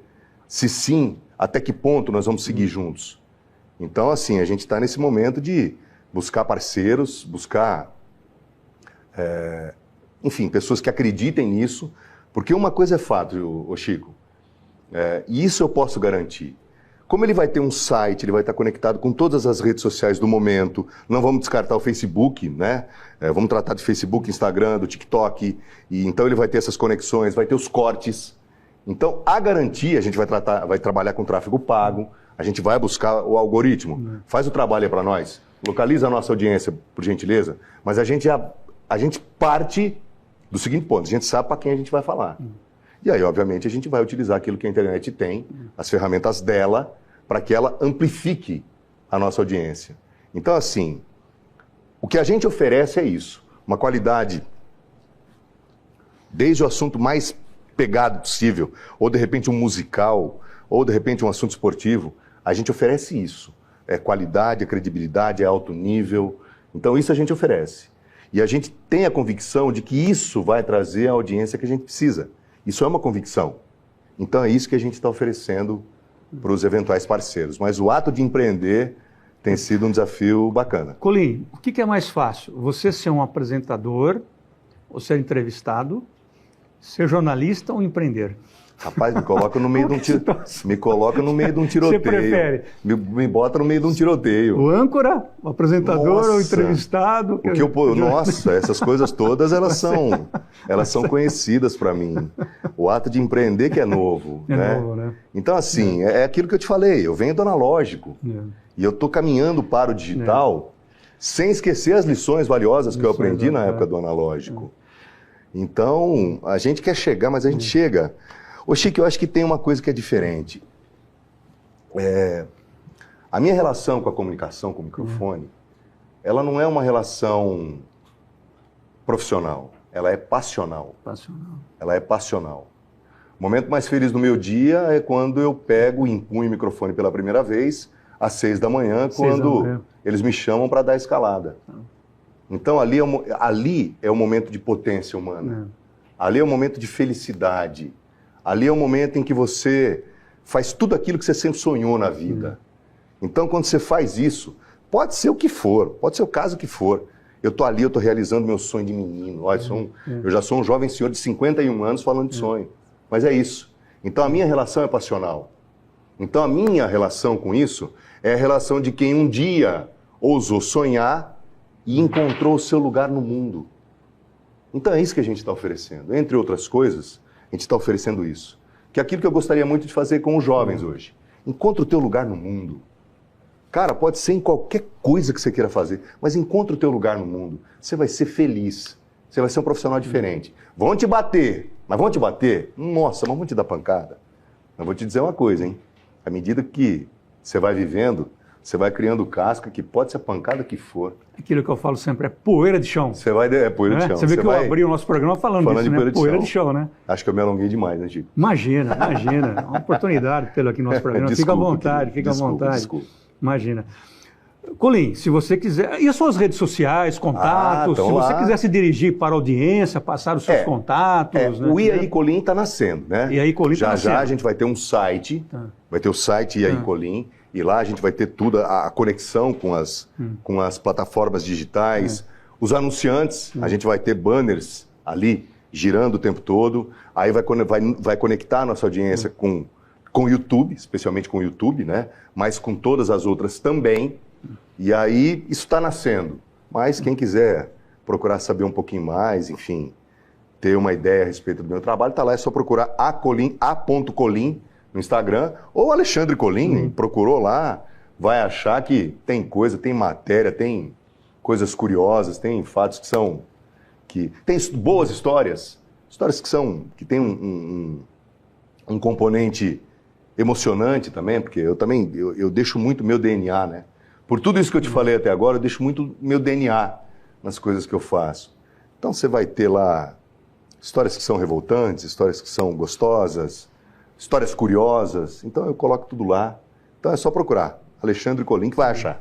B: Se sim, até que ponto nós vamos seguir juntos? Então, assim, a gente está nesse momento de buscar parceiros, buscar, enfim, pessoas que acreditem nisso, porque uma coisa é fato, Chico, e isso eu posso garantir. Como ele vai ter um site, ele vai estar conectado com todas as redes sociais do momento, não vamos descartar o Facebook, né? Vamos tratar de Facebook, Instagram, do TikTok, e então ele vai ter essas conexões, vai ter os cortes. Então, a garantia, a gente vai trabalhar com tráfego pago, a gente vai buscar o algoritmo, faz o trabalho aí para nós, localiza a nossa audiência, por gentileza, mas a gente parte do seguinte ponto, a gente sabe para quem a gente vai falar. E aí, obviamente, a gente vai utilizar aquilo que a internet tem, as ferramentas dela, para que ela amplifique a nossa audiência. Então, assim, o que a gente oferece é isso, uma qualidade, desde o assunto mais pegado possível, ou de repente um musical, ou de repente um assunto esportivo, a gente oferece isso. É qualidade, é credibilidade, é alto nível. Então isso a gente oferece. E a gente tem a convicção de que isso vai trazer a audiência que a gente precisa. Isso é uma convicção. Então é isso que a gente está oferecendo para os eventuais parceiros. Mas o ato de empreender tem sido um desafio bacana.
A: Colin, o que é mais fácil? Você ser um apresentador, ou ser entrevistado, ser jornalista ou empreender?
B: Rapaz, me coloca no meio de um tiroteio. Me coloca no meio de um tiroteio.
A: Você prefere?
B: Me bota no meio de um tiroteio.
A: O âncora, o apresentador ou o entrevistado?
B: Nossa, essas coisas todas elas são conhecidas para mim. O ato de empreender que é novo.
A: Novo, né?
B: Então, assim, é aquilo que eu te falei. Eu venho do analógico. E eu estou caminhando para o digital sem esquecer as lições valiosas que eu aprendi na época do analógico. Então, a gente quer chegar, mas a gente chega. Ô Chico, eu acho que tem uma coisa que é diferente. A minha relação com a comunicação, com o microfone, ela não é uma relação profissional. ela é passional.
A: Passional.
B: Ela é passional. O momento mais feliz do meu dia é quando eu pego e empunho o microfone pela primeira vez, às 6 da manhã, quando eles me chamam para dar escalada. Então, ali é o momento de potência humana. Ali é o momento de felicidade. Ali é o momento em que você faz tudo aquilo que você sempre sonhou na vida. Então, quando você faz isso, pode ser o que for, pode ser o caso que for. Eu estou ali, eu estou realizando meu sonho de menino. Olha, eu já sou um jovem senhor de 51 anos falando de sonho. Mas é isso. Então, a minha relação é passional. Então, a minha relação com isso é a relação de quem um dia ousou sonhar e encontrou o seu lugar no mundo. Então, é isso que a gente está oferecendo. Entre outras coisas, a gente está oferecendo isso. Que é aquilo que eu gostaria muito de fazer com os jovens hoje. Encontra o teu lugar no mundo. Cara, pode ser em qualquer coisa que você queira fazer, mas encontra o teu lugar no mundo. Você vai ser feliz. Você vai ser um profissional diferente. Vão te bater, mas vão te bater? Nossa, mas vão te dar pancada. Mas vou te dizer uma coisa, hein? À medida que você vai vivendo, você vai criando casca que pode ser a pancada que for. Aquilo
A: que eu falo sempre é poeira de chão.
B: Você vai... É poeira de chão.
A: Você vê que eu abri o nosso programa falando disso, né? Poeira de chão, né?
B: Acho que eu me alonguei demais, né, Chico?
A: Imagina. Uma oportunidade pelo aqui no nosso programa. Fica à vontade, fica à vontade.
B: Desculpa.
A: Imagina. Colim, se você quiser... E as suas redes sociais, contatos? Se você quiser se dirigir para a audiência, passar os seus contatos...
B: né? O IAI Colim está nascendo, né?
A: IAI Colim está nascendo.
B: Já a gente vai ter um site, vai ter o site IAI Colim, e lá a gente vai ter tudo, a conexão com as plataformas digitais, os anunciantes, a gente vai ter banners ali, girando o tempo todo, aí vai conectar a nossa audiência com o YouTube, especialmente com o YouTube, né? Mas com todas as outras também. E aí isso está nascendo. Mas quem quiser procurar saber um pouquinho mais, enfim, ter uma ideia a respeito do meu trabalho, está lá, é só procurar a.colim no Instagram, ou Alexandre Colim, procurou lá, vai achar que tem coisa, tem matéria, tem coisas curiosas, tem fatos tem boas histórias que tem um componente emocionante também, porque eu deixo muito meu DNA, né? Por tudo isso que eu te falei até agora, eu deixo muito meu DNA nas coisas que eu faço. Então você vai ter lá histórias que são revoltantes, histórias que são gostosas, histórias curiosas. Então eu coloco tudo lá. Então é só procurar Alexandre Colim que vai achar.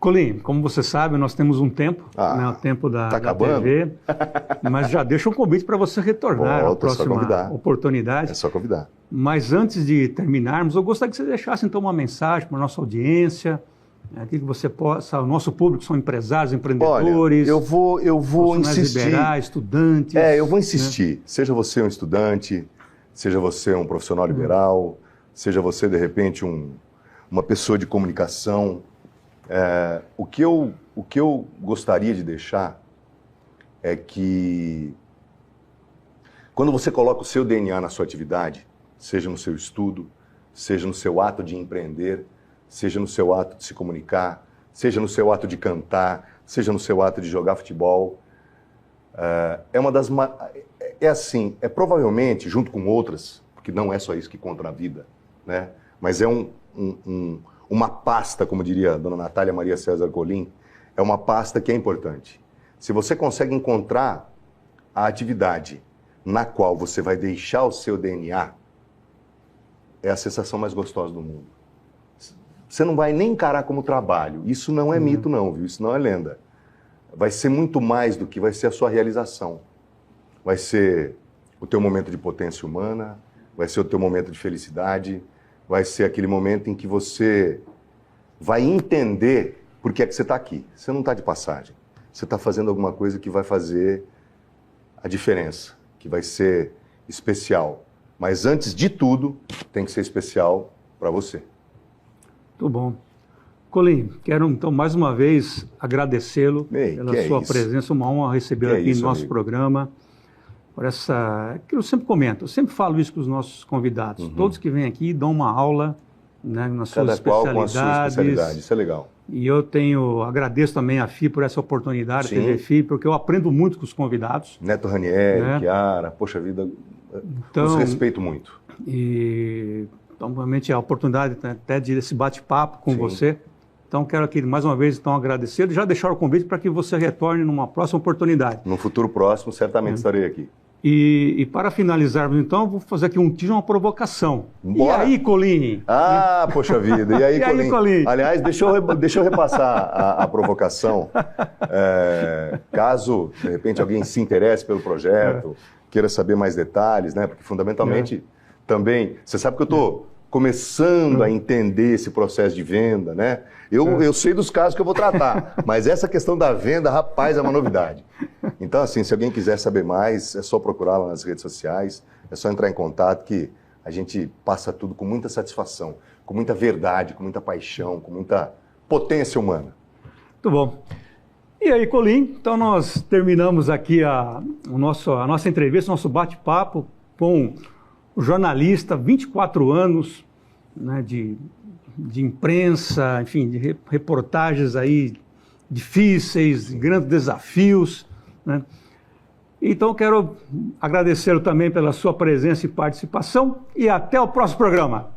A: Colim, como você sabe, nós temos um tempo, né, o tempo da TV, mas já deixa um convite para você retornar na próxima oportunidade.
B: É só convidar.
A: Mas antes de terminarmos, eu gostaria que você deixasse então uma mensagem para a nossa audiência, aqui que você possa, o nosso público são empresários, empreendedores.
B: Olha, eu vou insistir.
A: Liberais, estudantes.
B: Eu vou insistir. Né? Seja você um estudante, seja você um profissional liberal, seja você, de repente, uma pessoa de comunicação. O que eu gostaria de deixar é que quando você coloca o seu DNA na sua atividade, seja no seu estudo, seja no seu ato de empreender, seja no seu ato de se comunicar, seja no seu ato de cantar, seja no seu ato de jogar futebol, é provavelmente, junto com outras, porque não é só isso que conta na vida, né? Mas é uma pasta, como diria a dona Natália Maria César Colim, é uma pasta que é importante. Se você consegue encontrar a atividade na qual você vai deixar o seu DNA, é a sensação mais gostosa do mundo. Você não vai nem encarar como trabalho. Isso não é mito não, viu? Isso não é lenda. Vai ser muito mais do que vai ser a sua realização. Vai ser o teu momento de potência humana, vai ser o teu momento de felicidade, vai ser aquele momento em que você vai entender por que é que você está aqui. Você não está de passagem. Você está fazendo alguma coisa que vai fazer a diferença, que vai ser especial. Mas antes de tudo, tem que ser especial para você.
A: Muito bom. Colim, quero então mais uma vez agradecê-lo pela sua presença, uma honra recebê-lo aqui no nosso programa. Por essa, que eu sempre comento, eu sempre falo isso com os nossos convidados. Todos que vêm aqui dão uma aula, né, nas suas especialidades. Com a sua especialidade,
B: isso é legal.
A: E eu agradeço também a FI por essa oportunidade, a TV FI, porque eu aprendo muito com os convidados.
B: Neto Ranieri, né? Chiara, poxa vida, os respeito muito.
A: E, então, realmente, a oportunidade até de esse bate-papo com você Então, quero aqui mais uma vez então, agradecer e já deixar o convite para que você retorne numa próxima oportunidade.
B: No futuro próximo, certamente estarei aqui.
A: E para finalizarmos, então, vou fazer aqui uma provocação.
B: Bora.
A: E aí, Colini?
B: Ah, poxa vida. E aí,
A: E aí, Colini?
B: Aliás, deixa eu repassar a provocação. Caso, de repente, alguém se interesse pelo projeto, queira saber mais detalhes, né? Porque, fundamentalmente, também... Você sabe que eu estou começando a entender esse processo de venda, né? Eu sei dos casos que eu vou tratar, mas essa questão da venda, rapaz, é uma novidade. Então, assim, se alguém quiser saber mais, é só procurar lá nas redes sociais, é só entrar em contato que a gente passa tudo com muita satisfação, com muita verdade, com muita paixão, com muita potência humana.
A: Muito bom. E aí, Colim, então nós terminamos aqui a nossa entrevista, nosso bate-papo com o jornalista, 24 anos, né, de imprensa, enfim, de reportagens aí difíceis, grandes desafios, né? Então quero agradecê-lo também pela sua presença e participação e até o próximo programa.